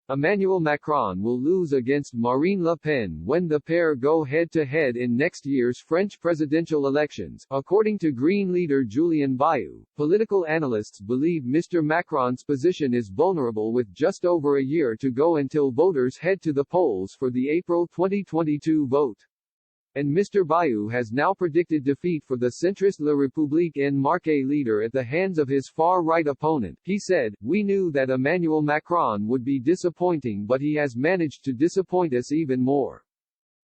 Emmanuel Macron will lose against Marine Le Pen when the pair go head-to-head in next year's French presidential elections, according to Green leader Julien Bayou. Political analysts believe Mr. Macron's position is vulnerable with just over a year to go until voters head to the polls for the April 2022 vote. And Mr. Bayou has now predicted defeat for the centrist La République En Marche leader at the hands of his far-right opponent. He said, "We knew that Emmanuel Macron would be disappointing, but he has managed to disappoint us even more."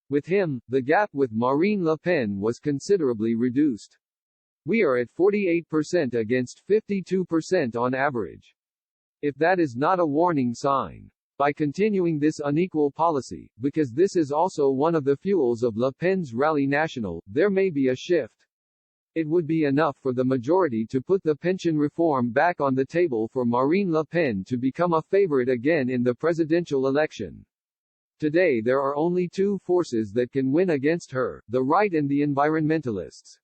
With him, the gap with Marine Le Pen was considerably reduced. "We are at 48% against 52% on average. If that is not a warning sign. By continuing this unequal policy, because this is also one of the fuels of Le Pen's Rally National, there may be a shift. It would be enough for the majority to put the pension reform back on the table for Marine Le Pen to become a favorite again in the presidential election. Today there are only two forces that can win against her, the right and the environmentalists.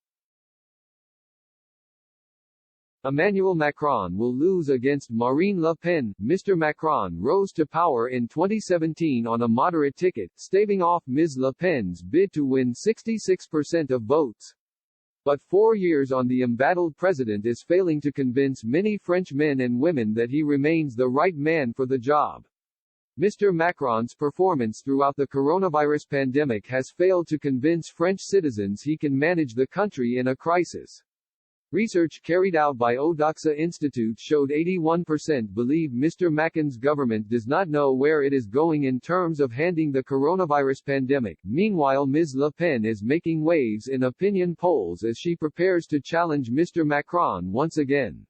Emmanuel Macron will lose against Marine Le Pen. Mr. Macron rose to power in 2017 on a moderate ticket, staving off Ms. Le Pen's bid to win 66% of votes. But 4 years on, the embattled president is failing to convince many French men and women that he remains the right man for the job. Mr. Macron's performance throughout the coronavirus pandemic has failed to convince French citizens he can manage the country in a crisis. Research carried out by Odoxa Institute showed 81% believe Mr. Macron's government does not know where it is going in terms of handling the coronavirus pandemic. Meanwhile, Ms. Le Pen is making waves in opinion polls as she prepares to challenge Mr. Macron once again.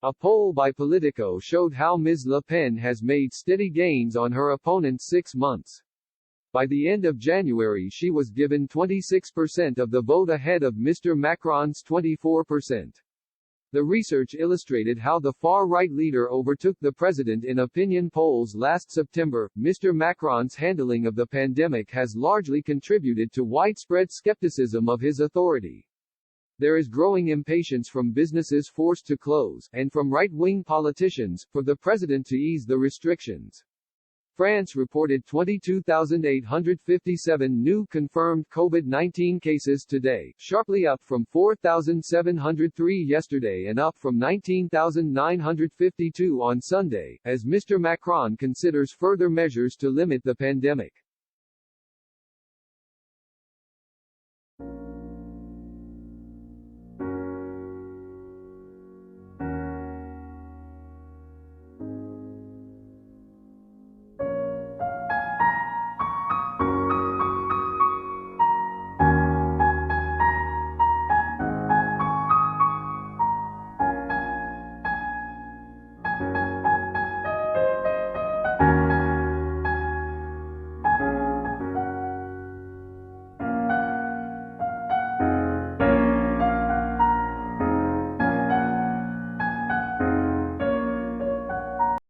A poll by Politico showed how Ms. Le Pen has made steady gains on her opponent's 6 months. By the end of January she was given 26% of the vote ahead of Mr. Macron's 24%. The research illustrated how the far-right leader overtook the president in opinion polls last September. Mr. Macron's handling of the pandemic has largely contributed to widespread skepticism of his authority. There is growing impatience from businesses forced to close, and from right-wing politicians, for the president to ease the restrictions. France reported 22,857 new confirmed COVID-19 cases today, sharply up from 4,703 yesterday and up from 19,952 on Sunday, as Mr. Macron considers further measures to limit the pandemic.